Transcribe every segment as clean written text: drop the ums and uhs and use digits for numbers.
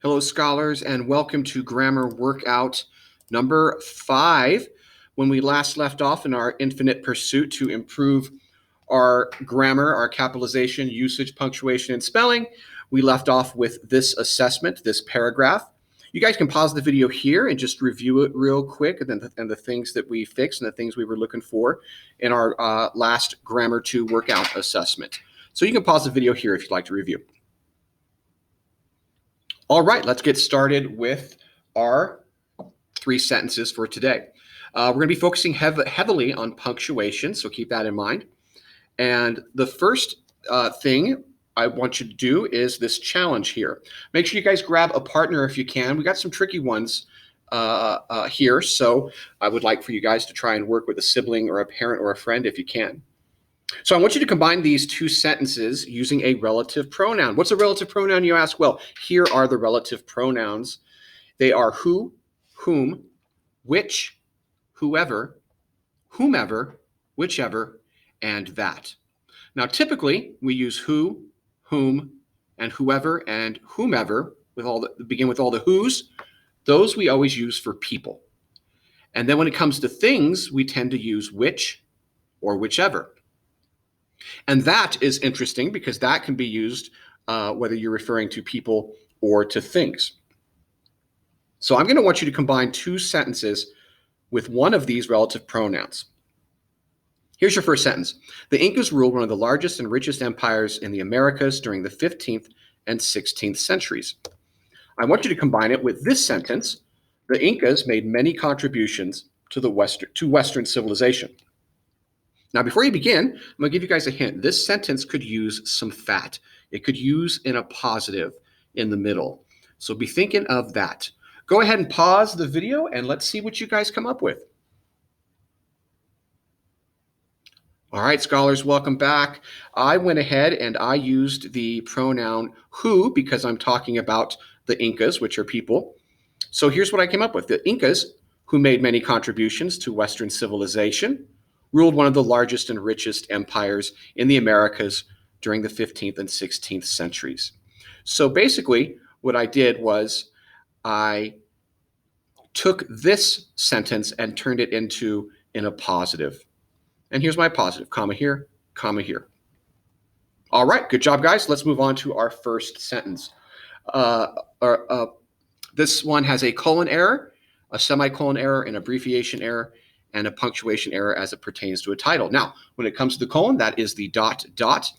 Hello, scholars, and welcome to grammar workout number 5. When we last left off in our infinite pursuit to improve our grammar, our capitalization, usage, punctuation, and spelling, we left off with this assessment, this paragraph. You guys can pause the video here and just review it real quick, and the things that we fixed and the things we were looking for in our last Grammar 2 workout assessment. So you can pause the video here if you'd like to review. All right, let's get started with our 3 sentences for today. We're going to be focusing heavily on punctuation, so keep that in mind. And the first thing I want you to do is this challenge here. Make sure you guys grab a partner if you can. We got some tricky ones here, so I would like for you guys to try and work with a sibling or a parent or a friend if you can. So I want you to combine these 2 sentences using a relative pronoun. What's a relative pronoun, you ask? Well, here are the relative pronouns. They are who, whom, which, whoever, whomever, whichever, and that. Now, typically, we use who, whom, and whoever and whomever begin with all the who's. Those we always use for people. And then when it comes to things, we tend to use which or whichever. And that is interesting because that can be used whether you're referring to people or to things. So I'm going to want you to combine 2 sentences with one of these relative pronouns. Here's your first sentence. The Incas ruled one of the largest and richest empires in the Americas during the 15th and 16th centuries. I want you to combine it with this sentence. The Incas made many contributions to Western civilization. Now, before you begin, I'm going to give you guys a hint. This sentence could use some fat. It could use in a positive in the middle. So be thinking of that. Go ahead and pause the video and let's see what you guys come up with. All right, scholars, welcome back. I went ahead and I used the pronoun who because I'm talking about the Incas, which are people. So here's what I came up with. The Incas, who made many contributions to Western civilization, ruled one of the largest and richest empires in the Americas during the 15th and 16th centuries. So basically, what I did was I took this sentence and turned it into in a positive. And here's my positive, comma here, comma here. All right, good job, guys. Let's move on to our first sentence. This one has a colon error, a semicolon error, an abbreviation error, and a punctuation error as it pertains to a title. Now, when it comes to the colon, that is the dot,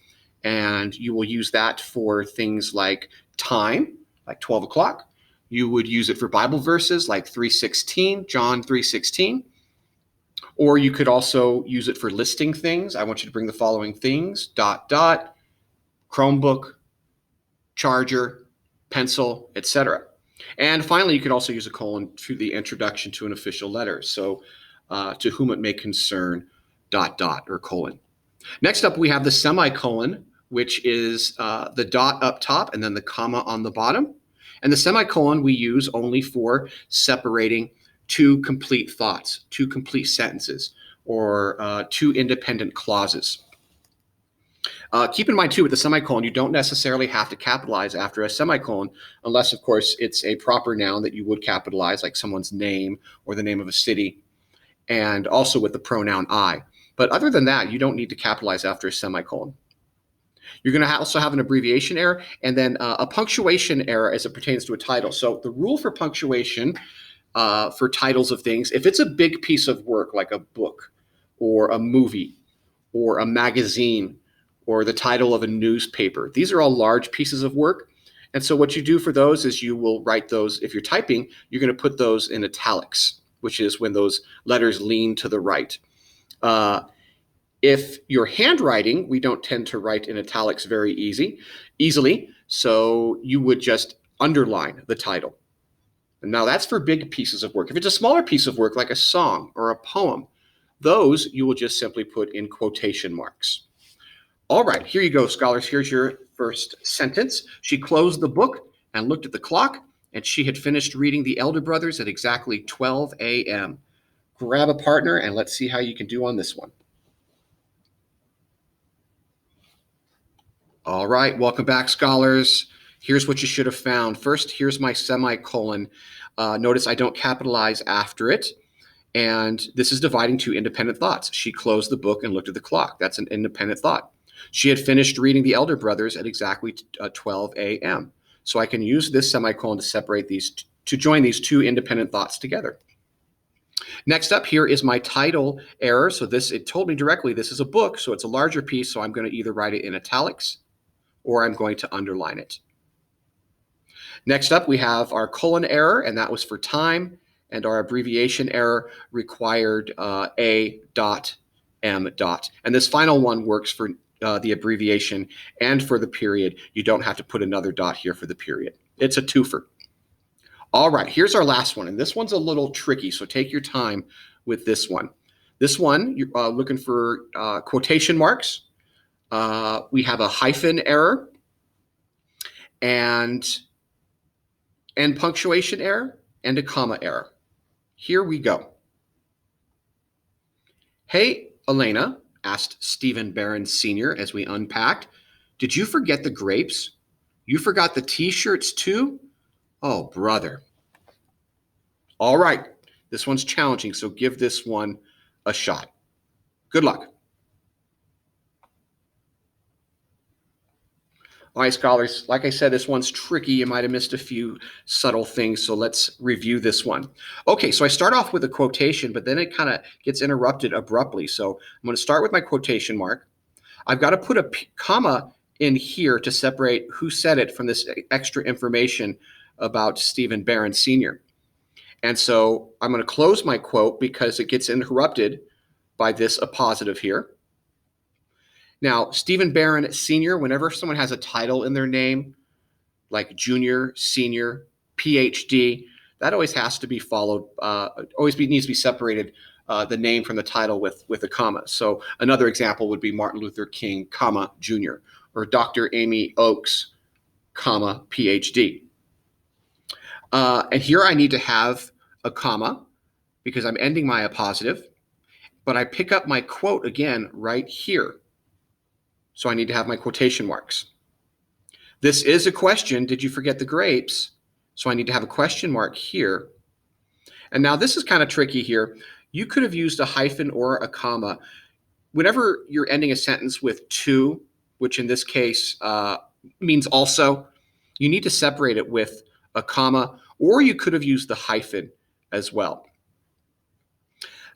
and you will use that for things like time, like 12 o'clock. You would use it for Bible verses like 3:16, John 3:16. Or you could also use it for listing things. I want you to bring the following things, dot, Chromebook, charger, pencil, etc. And finally, you could also use a colon to the introduction to an official letter. So to whom it may concern, dot, or colon. Next up, we have the semicolon, which is the dot up top and then the comma on the bottom. And the semicolon we use only for separating 2 complete thoughts, 2 complete sentences, or 2 independent clauses. Keep in mind, too, with the semicolon, you don't necessarily have to capitalize after a semicolon unless, of course, it's a proper noun that you would capitalize, like someone's name or the name of a city, and also with the pronoun I. But other than that, you don't need to capitalize after a semicolon. You're going to also have an abbreviation error and then a punctuation error as it pertains to a title. So the rule for punctuation for titles of things, if it's a big piece of work like a book or a movie or a magazine or the title of a newspaper, these are all large pieces of work. And so what you do for those is you will write those, if you're typing, you're going to put those in italics, which is when those letters lean to the right. If you're handwriting, we don't tend to write in italics very easily, so you would just underline the title. And now that's for big pieces of work. If it's a smaller piece of work, like a song or a poem, those you will just simply put in quotation marks. All right, here you go, scholars. Here's your first sentence. She closed the book and looked at the clock, and she had finished reading The Elder Brothers at exactly 12 a.m. Grab a partner, and let's see how you can do on this one. All right, welcome back, scholars. Here's what you should have found. First, here's my semicolon. Notice I don't capitalize after it. And this is dividing two independent thoughts. She closed the book and looked at the clock. That's an independent thought. She had finished reading The Elder Brothers at exactly 12 a.m. So I can use this semicolon to separate these, to join these two independent thoughts together. Next up here is my title error. So this, it told me directly this is a book, so it's a larger piece. So I'm going to either write it in italics or I'm going to underline it. Next up, we have our colon error, and that was for time. And our abbreviation error required A dot M dot. And this final one works for the abbreviation and for the period. You don't have to put another dot here for the period. It's a twofer. All right, here's our last one. And this one's a little tricky, so take your time with this one. This one, you're looking for quotation marks. We have a hyphen error and punctuation error and a comma error. Here we go. Hey, Elena, asked Stephen Barron Sr. as we unpacked, did you forget the grapes? You forgot the t-shirts too? Oh, brother. All right, this one's challenging, so give this one a shot. Good luck. All right, scholars, like I said, this one's tricky. You might have missed a few subtle things, so let's review this one. Okay, so I start off with a quotation, but then it kind of gets interrupted abruptly. So I'm going to start with my quotation mark. I've got to put a comma in here to separate who said it from this extra information about Stephen Barron Sr. And so I'm going to close my quote because it gets interrupted by this appositive here. Now, Stephen Barron Sr., whenever someone has a title in their name, like junior, senior, PhD, that always has to be followed, needs to be separated, the name from the title with a comma. So another example would be Martin Luther King, comma, Jr., or Dr. Amy Oakes, comma, PhD. And here I need to have a comma because I'm ending my appositive, but I pick up my quote again right here. So I need to have my quotation marks. This is a question. Did you forget the grapes? So I need to have a question mark here. And now this is kind of tricky here. You could have used a hyphen or a comma. Whenever you're ending a sentence with to, which in this case means also, you need to separate it with a comma, or you could have used the hyphen as well.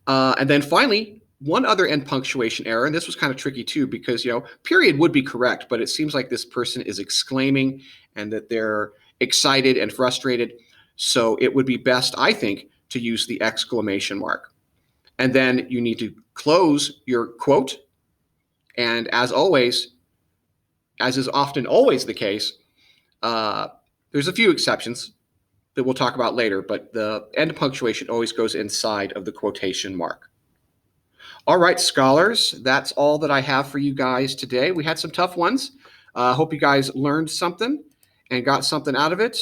And then finally, one other end punctuation error, and this was kind of tricky too, because, period would be correct, but it seems like this person is exclaiming and that they're excited and frustrated. So it would be best, I think, to use the exclamation mark. And then you need to close your quote. And as always, as is often always the case, there's a few exceptions that we'll talk about later, but the end punctuation always goes inside of the quotation mark. All right, scholars, that's all that I have for you guys today. We had some tough ones. Hope you guys learned something and got something out of it.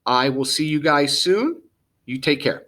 I will see you guys soon. You take care.